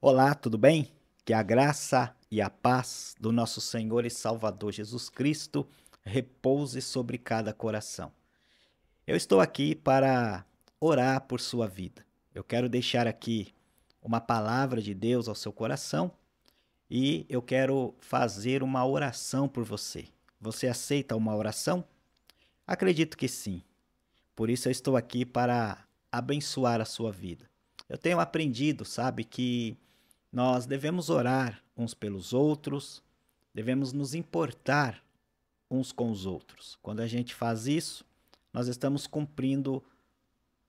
Olá, tudo bem? Que a graça e a paz do nosso Senhor e Salvador Jesus Cristo repouse sobre cada coração. Eu estou aqui para orar por sua vida. Eu quero deixar aqui uma palavra de Deus ao seu coração e eu quero fazer uma oração por você. Você aceita uma oração? Acredito que sim. Por isso eu estou aqui para abençoar a sua vida. Eu tenho aprendido, sabe, que nós devemos orar uns pelos outros, devemos nos importar uns com os outros. Quando a gente faz isso, nós estamos cumprindo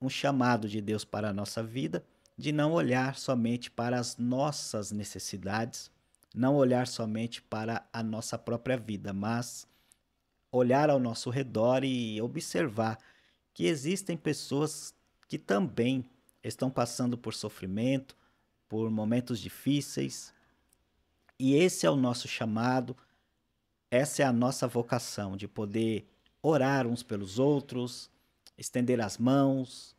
um chamado de Deus para a nossa vida, de não olhar somente para as nossas necessidades, não olhar somente para a nossa própria vida, mas olhar ao nosso redor e observar que existem pessoas que também estão passando por sofrimento, por momentos difíceis, e esse é o nosso chamado, essa é a nossa vocação de poder orar uns pelos outros, estender as mãos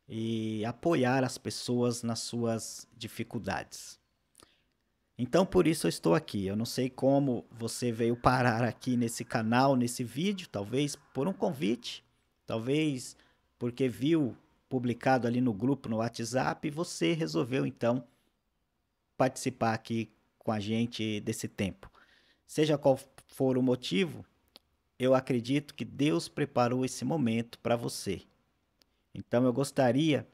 e apoiar as pessoas nas suas dificuldades. Então, por isso eu estou aqui. Eu não sei como você veio parar aqui nesse canal, nesse vídeo, talvez por um convite, talvez porque viu publicado ali no grupo no WhatsApp e você resolveu então participar aqui com a gente desse tempo. Seja qual for o motivo, eu acredito que Deus preparou esse momento para você. Então eu gostaria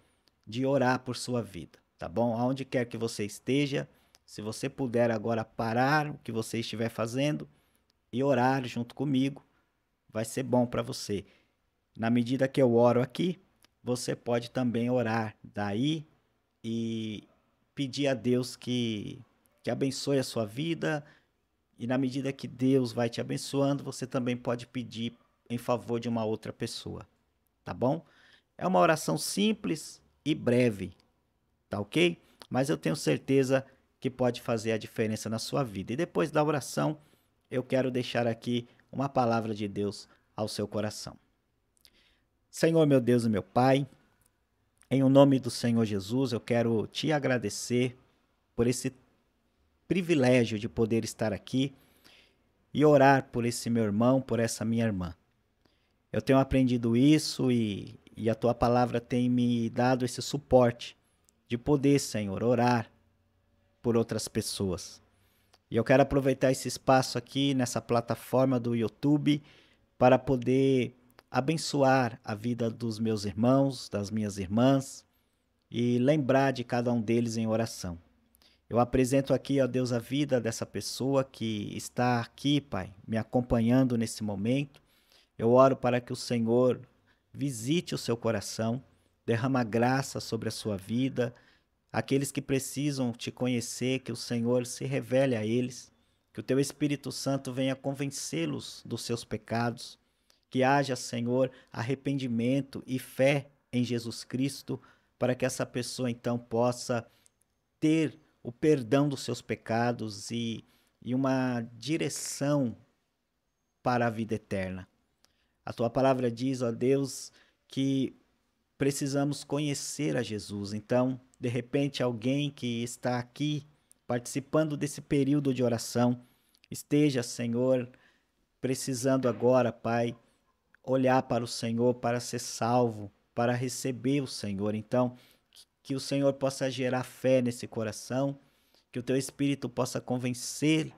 de orar por sua vida, tá bom? Aonde quer que você esteja, se você puder agora parar o que você estiver fazendo e orar junto comigo, vai ser bom para você. Na medida que eu oro aqui, você pode também orar daí e pedir a Deus que abençoe a sua vida. E na medida que Deus vai te abençoando, você também pode pedir em favor de uma outra pessoa, tá bom? É uma oração simples e breve, tá ok? Mas eu tenho certeza que pode fazer a diferença na sua vida. E depois da oração, eu quero deixar aqui uma palavra de Deus ao seu coração. Senhor, meu Deus e meu Pai, em o nome do Senhor Jesus, eu quero te agradecer por esse privilégio de poder estar aqui e orar por esse meu irmão, por essa minha irmã. Eu tenho aprendido isso e a tua palavra tem me dado esse suporte de poder, Senhor, orar por outras pessoas. E eu quero aproveitar esse espaço aqui nessa plataforma do YouTube para poder abençoar a vida dos meus irmãos, das minhas irmãs e lembrar de cada um deles em oração. Eu apresento aqui, ó Deus, a vida dessa pessoa que está aqui, Pai, me acompanhando nesse momento. Eu oro para que o Senhor visite o seu coração, derrama graça sobre a sua vida, aqueles que precisam te conhecer, que o Senhor se revele a eles, que o teu Espírito Santo venha convencê-los dos seus pecados, que haja, Senhor, arrependimento e fé em Jesus Cristo, para que essa pessoa então possa ter o perdão dos seus pecados e uma direção para a vida eterna. A tua palavra diz, ó Deus, que precisamos conhecer a Jesus. Então, de repente, alguém que está aqui participando desse período de oração, esteja, Senhor, precisando agora, Pai, olhar para o Senhor para ser salvo, para receber o Senhor. Então, que o Senhor possa gerar fé nesse coração, que o teu Espírito possa convencê-la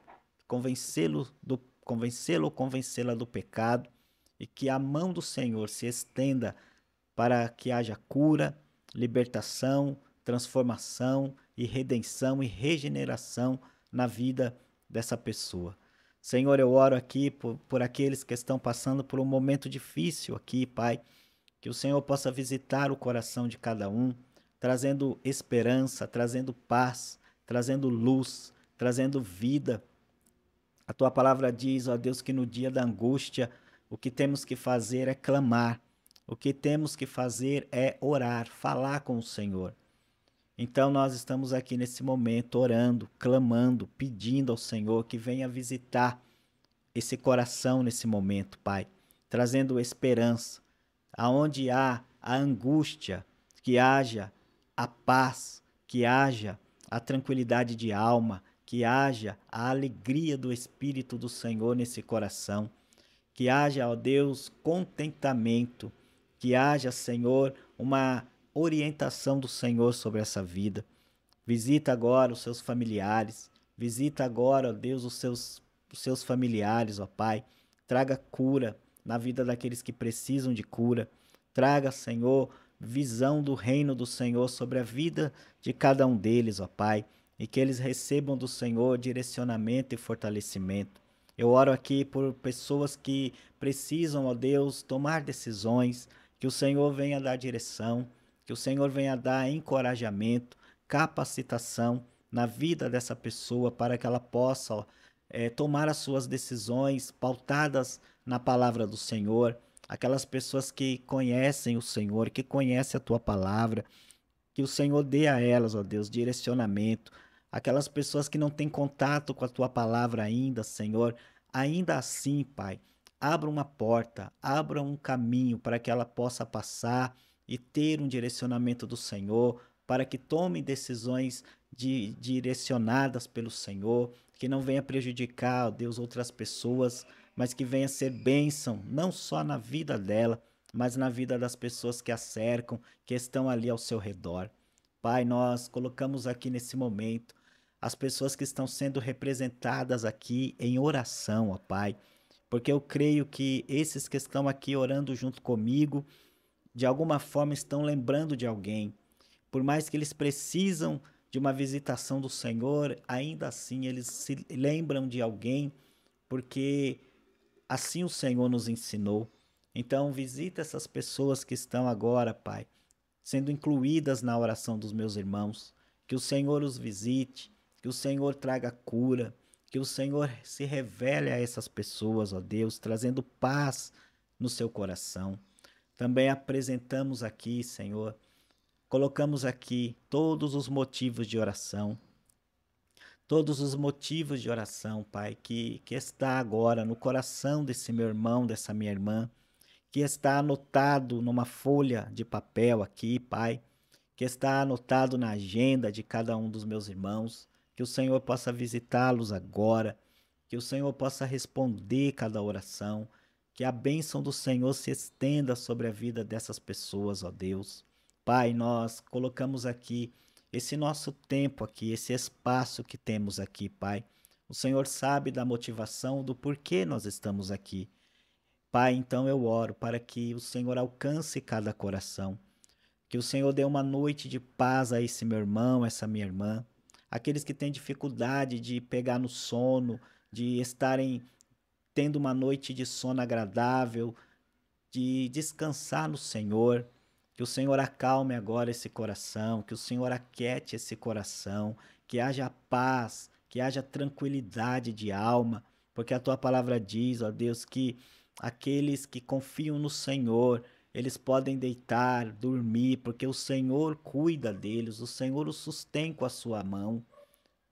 do pecado e que a mão do Senhor se estenda para que haja cura, libertação, transformação e redenção e regeneração na vida dessa pessoa. Senhor, eu oro aqui por aqueles que estão passando por um momento difícil aqui, Pai, que o Senhor possa visitar o coração de cada um, trazendo esperança, trazendo paz, trazendo luz, trazendo vida. A tua palavra diz, ó Deus, que no dia da angústia o que temos que fazer é clamar, o que temos que fazer é orar, falar com o Senhor. Então nós estamos aqui nesse momento orando, clamando, pedindo ao Senhor que venha visitar esse coração nesse momento, Pai, trazendo esperança. Aonde há a angústia, que haja a paz, que haja a tranquilidade de alma, que haja a alegria do Espírito do Senhor nesse coração, que haja, ó Deus, contentamento, que haja, Senhor, uma orientação do Senhor sobre essa vida. Visita agora os seus familiares, visita agora, ó Deus, os seus familiares, ó Pai. Traga cura na vida daqueles que precisam de cura. Traga, Senhor, visão do reino do Senhor sobre a vida de cada um deles, ó Pai, e que eles recebam do Senhor direcionamento e fortalecimento. Eu oro aqui por pessoas que precisam, ó Deus, tomar decisões, que o Senhor venha dar direção, que o Senhor venha dar encorajamento, capacitação na vida dessa pessoa para que ela possa, ó, tomar as suas decisões pautadas na palavra do Senhor. Aquelas pessoas que conhecem o Senhor, que conhecem a tua palavra, que o Senhor dê a elas, ó Deus, direcionamento. Aquelas pessoas que não têm contato com a tua palavra ainda, Senhor, ainda assim, Pai, abra uma porta, abra um caminho para que ela possa passar e ter um direcionamento do Senhor, para que tome decisões direcionadas pelo Senhor, que não venha prejudicar, ó Deus, outras pessoas, mas que venha ser bênção, não só na vida dela, mas na vida das pessoas que a cercam, que estão ali ao seu redor. Pai, nós colocamos aqui nesse momento as pessoas que estão sendo representadas aqui em oração, ó Pai, porque eu creio que esses que estão aqui orando junto comigo, de alguma forma estão lembrando de alguém. Por mais que eles precisam de uma visitação do Senhor, ainda assim eles se lembram de alguém, porque assim o Senhor nos ensinou. Então, visita essas pessoas que estão agora, Pai, sendo incluídas na oração dos meus irmãos. Que o Senhor os visite, que o Senhor traga cura, que o Senhor se revele a essas pessoas, ó Deus, trazendo paz no seu coração. Também apresentamos aqui, Senhor, colocamos aqui todos os motivos de oração. Todos os motivos de oração, Pai, que está agora no coração desse meu irmão, dessa minha irmã, que está anotado numa folha de papel aqui, Pai, que está anotado na agenda de cada um dos meus irmãos, que o Senhor possa visitá-los agora, que o Senhor possa responder cada oração, que a bênção do Senhor se estenda sobre a vida dessas pessoas, ó Deus. Pai, nós colocamos aqui esse nosso tempo aqui, esse espaço que temos aqui, Pai. O Senhor sabe da motivação, do porquê nós estamos aqui. Pai, então eu oro para que o Senhor alcance cada coração, que o Senhor dê uma noite de paz a esse meu irmão, essa minha irmã, aqueles que têm dificuldade de pegar no sono, de estarem tendo uma noite de sono agradável, de descansar no Senhor, que o Senhor acalme agora esse coração, que o Senhor aquiete esse coração, que haja paz, que haja tranquilidade de alma, porque a tua palavra diz, ó Deus, que aqueles que confiam no Senhor, eles podem deitar, dormir, porque o Senhor cuida deles, o Senhor os sustém com a sua mão.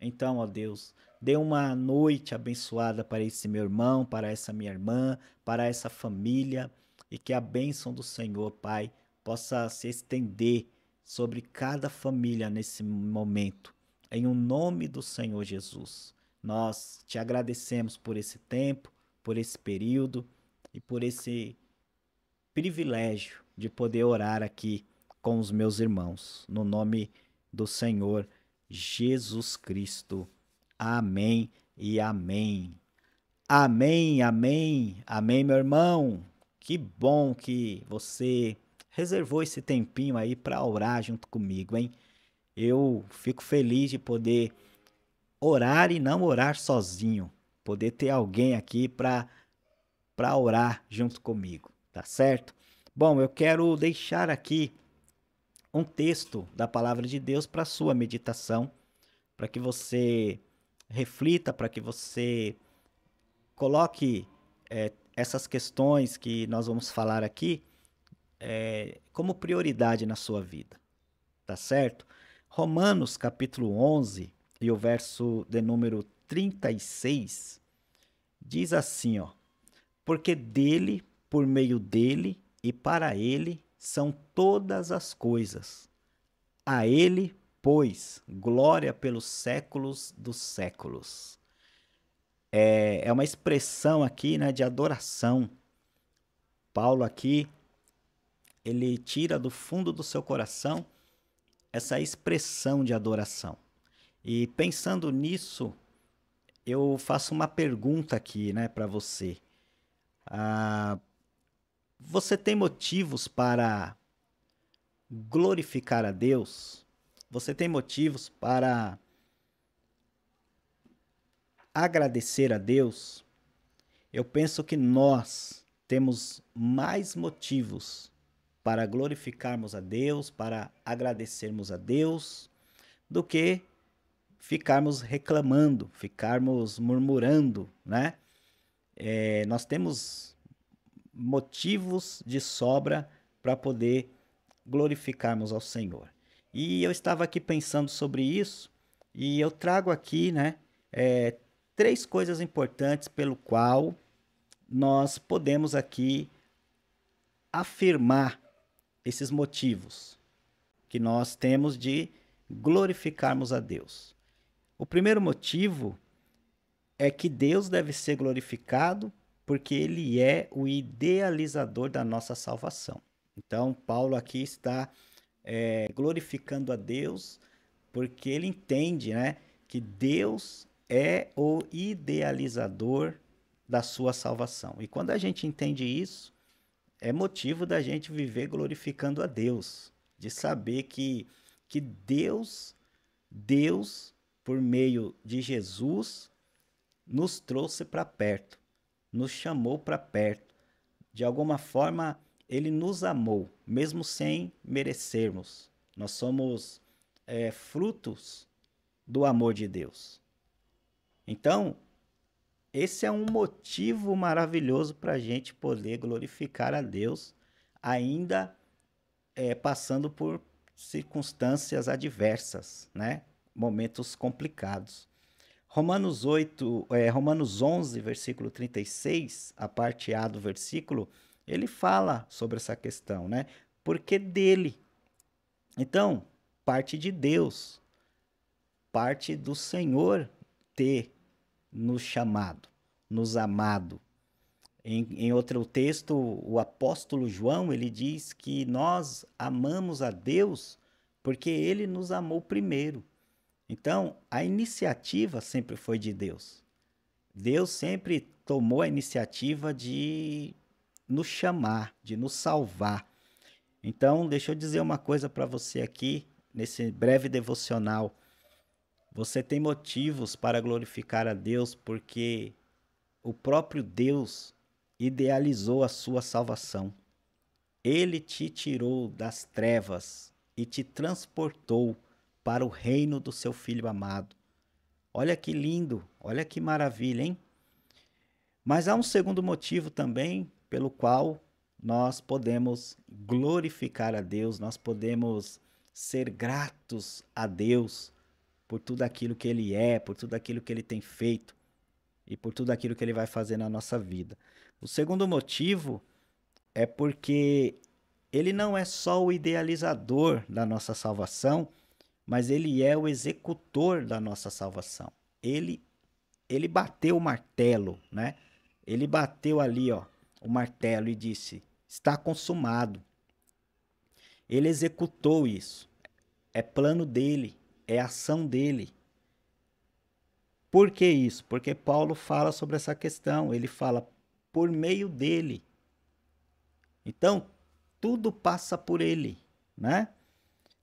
Então, ó Deus, dê uma noite abençoada para esse meu irmão, para essa minha irmã, para essa família, e que a bênção do Senhor, Pai, possa se estender sobre cada família nesse momento. Em o nome do Senhor Jesus, nós te agradecemos por esse tempo, por esse período e por esse privilégio de poder orar aqui com os meus irmãos. No nome do Senhor Jesus Cristo. Amém e amém. Amém, amém, amém, meu irmão. Que bom que você reservou esse tempinho aí para orar junto comigo, hein? Eu fico feliz de poder orar e não orar sozinho, poder ter alguém aqui para orar junto comigo, tá certo? Bom, eu quero deixar aqui um texto da palavra de Deus para sua meditação, para que você reflita, para que você coloque essas questões que nós vamos falar aqui como prioridade na sua vida, tá certo? Romanos capítulo 11 e o verso de número 36 diz assim, ó: porque dele, por meio dele e para ele são todas as coisas. A ele pois, glória pelos séculos dos séculos. É uma expressão aqui, né, de adoração. Paulo aqui, ele tira do fundo do seu coração essa expressão de adoração. E pensando nisso, eu faço uma pergunta aqui, né, para você. Você tem motivos para glorificar a Deus? Você tem motivos para agradecer a Deus? Eu penso que nós temos mais motivos para glorificarmos a Deus, para agradecermos a Deus, do que ficarmos reclamando, ficarmos murmurando, né? Nós temos motivos de sobra para poder glorificarmos ao Senhor. E eu estava aqui pensando sobre isso e eu trago aqui, né, três coisas importantes pelo qual nós podemos aqui afirmar esses motivos que nós temos de glorificarmos a Deus. O primeiro motivo é que Deus deve ser glorificado porque Ele é o idealizador da nossa salvação. Então, Paulo aqui está glorificando a Deus porque ele entende, né, que Deus é o idealizador da sua salvação. E quando a gente entende isso, é motivo da gente viver glorificando a Deus, de saber que Deus, por meio de Jesus, nos trouxe para perto, nos chamou para perto. De alguma forma, ele nos amou, mesmo sem merecermos. Nós somos frutos do amor de Deus. Então, esse é um motivo maravilhoso para a gente poder glorificar a Deus, ainda passando por circunstâncias adversas, né? Momentos complicados. Romanos 11, versículo 36, a parte A do versículo, ele fala sobre essa questão, né? Porque dele. Então, parte de Deus, parte do Senhor ter nos chamado, nos amado. Em outro texto, o apóstolo João, ele diz que nós amamos a Deus porque ele nos amou primeiro. Então, a iniciativa sempre foi de Deus. Deus sempre tomou a iniciativa de nos chamar, de nos salvar. Então, deixa eu dizer uma coisa para você aqui, nesse breve devocional. Você tem motivos para glorificar a Deus porque o próprio Deus idealizou a sua salvação. Ele te tirou das trevas e te transportou para o reino do seu Filho amado. Olha que lindo, olha que maravilha, hein? Mas há um segundo motivo também pelo qual nós podemos glorificar a Deus, nós podemos ser gratos a Deus por tudo aquilo que Ele é, por tudo aquilo que Ele tem feito e por tudo aquilo que Ele vai fazer na nossa vida. O segundo motivo é porque Ele não é só o idealizador da nossa salvação, mas Ele é o executor da nossa salvação. Ele bateu o martelo, né? Ele bateu ali, ó, o martelo e disse: está consumado. Ele executou isso. É plano dele, é ação dele. Por que isso? Porque Paulo fala sobre essa questão. Ele fala por meio dele. Então, tudo passa por ele, né?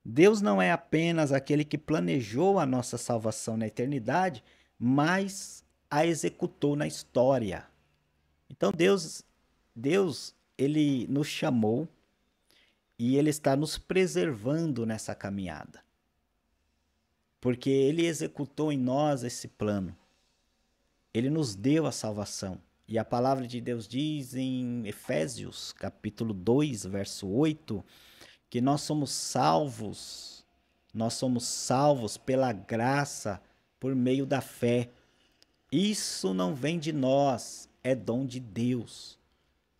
Deus não é apenas aquele que planejou a nossa salvação na eternidade, mas a executou na história. Então Deus, ele nos chamou e ele está nos preservando nessa caminhada. Porque ele executou em nós esse plano. Ele nos deu a salvação. E a palavra de Deus diz em Efésios, capítulo 2, verso 8, que nós somos salvos pela graça, por meio da fé. Isso não vem de nós, é dom de Deus.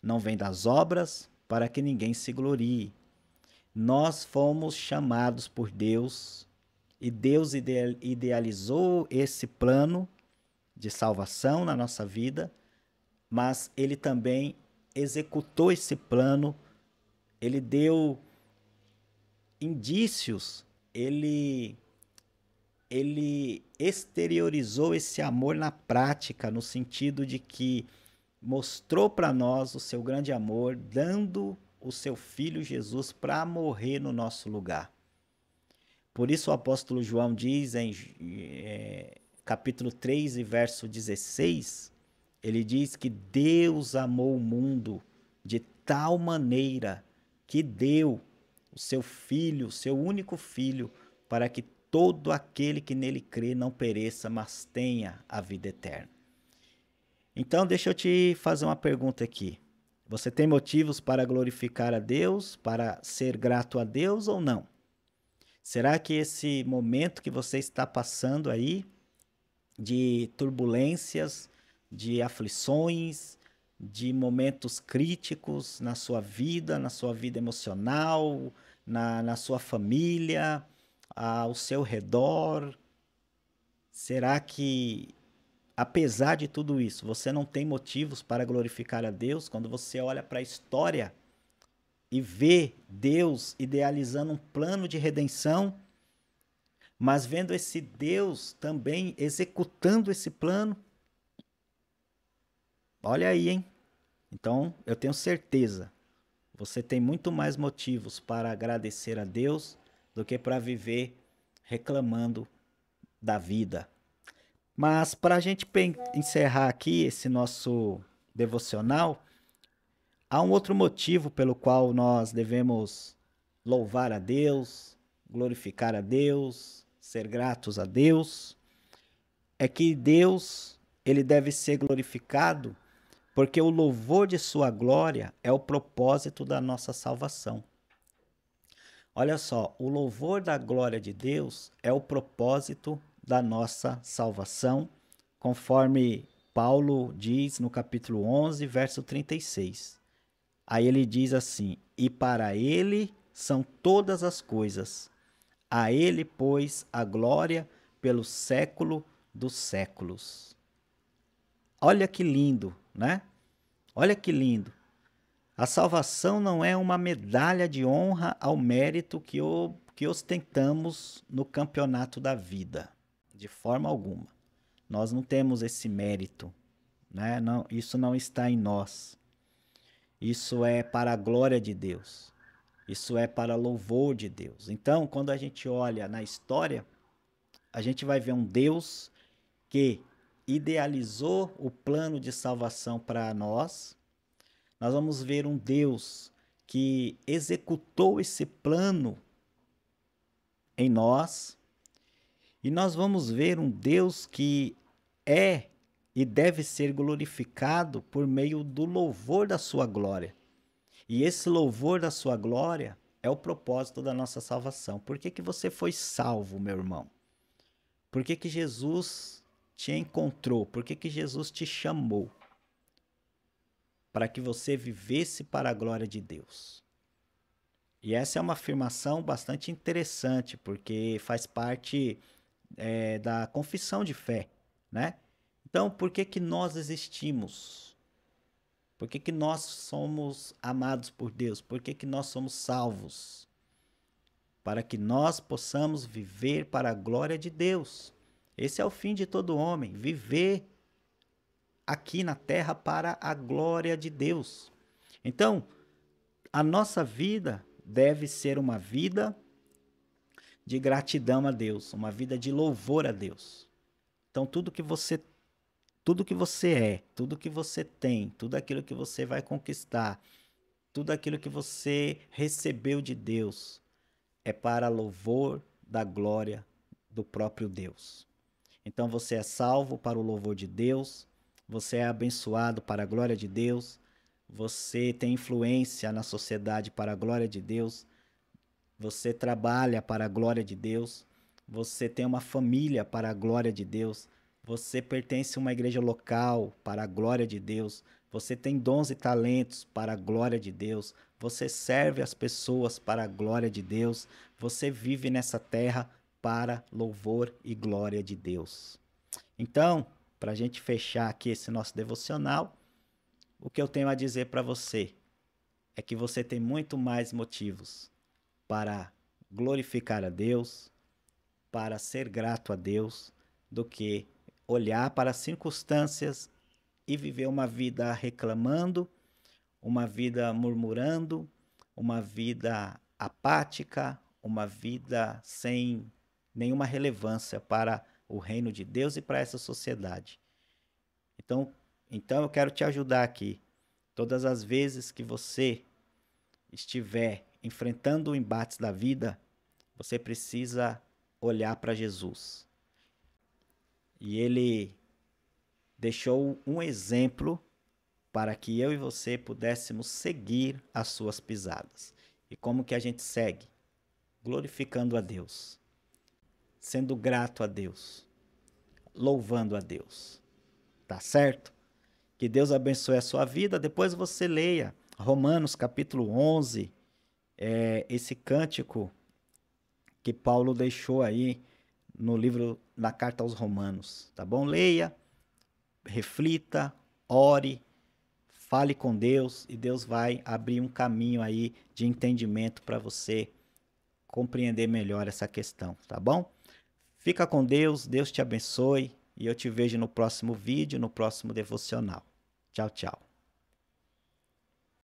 Não vem das obras, para que ninguém se glorie. Nós fomos chamados por Deus E Deus idealizou esse plano de salvação na nossa vida, mas ele também executou esse plano, ele deu indícios, ele exteriorizou esse amor na prática, no sentido de que mostrou para nós o seu grande amor, dando o seu filho Jesus para morrer no nosso lugar. Por isso o apóstolo João diz em capítulo 3 e verso 16, ele diz que Deus amou o mundo de tal maneira que deu o seu filho, o seu único filho, para que todo aquele que nele crê não pereça, mas tenha a vida eterna. Então, deixa eu te fazer uma pergunta aqui. Você tem motivos para glorificar a Deus, para ser grato a Deus ou não? Será que esse momento que você está passando aí, de turbulências, de aflições, de momentos críticos na sua vida emocional, na sua família, ao seu redor, será que, apesar de tudo isso, você não tem motivos para glorificar a Deus quando você olha para a história e vê Deus idealizando um plano de redenção, mas vendo esse Deus também executando esse plano? Olha aí, hein? Então, eu tenho certeza, você tem muito mais motivos para agradecer a Deus do que para viver reclamando da vida. Mas para a gente encerrar aqui esse nosso devocional, há um outro motivo pelo qual nós devemos louvar a Deus, glorificar a Deus, ser gratos a Deus. É que Deus, ele deve ser glorificado porque o louvor de sua glória é o propósito da nossa salvação. Olha só, o louvor da glória de Deus é o propósito da nossa salvação, conforme Paulo diz no capítulo 11, verso 36. Aí ele diz assim: e para ele são todas as coisas, a ele, pois, a glória pelo século dos séculos. Olha que lindo, né? Olha que lindo. A salvação não é uma medalha de honra ao mérito que ostentamos no campeonato da vida, de forma alguma. Nós não temos esse mérito, né? Não, isso não está em nós. Isso é para a glória de Deus. Isso é para louvor de Deus. Então, quando a gente olha na história, a gente vai ver um Deus que idealizou o plano de salvação para nós. Nós vamos ver um Deus que executou esse plano em nós. E nós vamos ver um Deus que é e deve ser glorificado por meio do louvor da sua glória. E esse louvor da sua glória é o propósito da nossa salvação. Por que que você foi salvo, meu irmão? Por que que Jesus te encontrou? Por que que Jesus te chamou? Para que você vivesse para a glória de Deus. E essa é uma afirmação bastante interessante, porque faz parte da confissão de fé, né? Então, por que que nós existimos? Por que que nós somos amados por Deus? Por que que nós somos salvos? Para que nós possamos viver para a glória de Deus. Esse é o fim de todo homem, viver aqui na terra para a glória de Deus. Então, a nossa vida deve ser uma vida de gratidão a Deus, uma vida de louvor a Deus. Então, tudo que você é, tudo que você tem, tudo aquilo que você vai conquistar, tudo aquilo que você recebeu de Deus, é para louvor da glória do próprio Deus. Então você é salvo para o louvor de Deus, você é abençoado para a glória de Deus, você tem influência na sociedade para a glória de Deus, você trabalha para a glória de Deus, você tem uma família para a glória de Deus, você pertence a uma igreja local para a glória de Deus, você tem dons e talentos para a glória de Deus, você serve as pessoas para a glória de Deus, você vive nessa terra para louvor e glória de Deus. Então, para a gente fechar aqui esse nosso devocional, o que eu tenho a dizer para você é que você tem muito mais motivos para glorificar a Deus, para ser grato a Deus, do que olhar para as circunstâncias e viver uma vida reclamando, uma vida murmurando, uma vida apática, uma vida sem nenhuma relevância para o reino de Deus e para essa sociedade. Então eu quero te ajudar aqui. Todas as vezes que você estiver enfrentando embates da vida, você precisa olhar para Jesus. E ele deixou um exemplo para que eu e você pudéssemos seguir as suas pisadas. E como que a gente segue? Glorificando a Deus, sendo grato a Deus, louvando a Deus. Tá certo? Que Deus abençoe a sua vida. Depois você leia Romanos capítulo 11, esse cântico que Paulo deixou aí no livro, na carta aos Romanos, tá bom? Leia, reflita, ore, fale com Deus e Deus vai abrir um caminho aí de entendimento para você compreender melhor essa questão, tá bom? Fica com Deus, Deus te abençoe e eu te vejo no próximo vídeo, no próximo devocional. Tchau, tchau.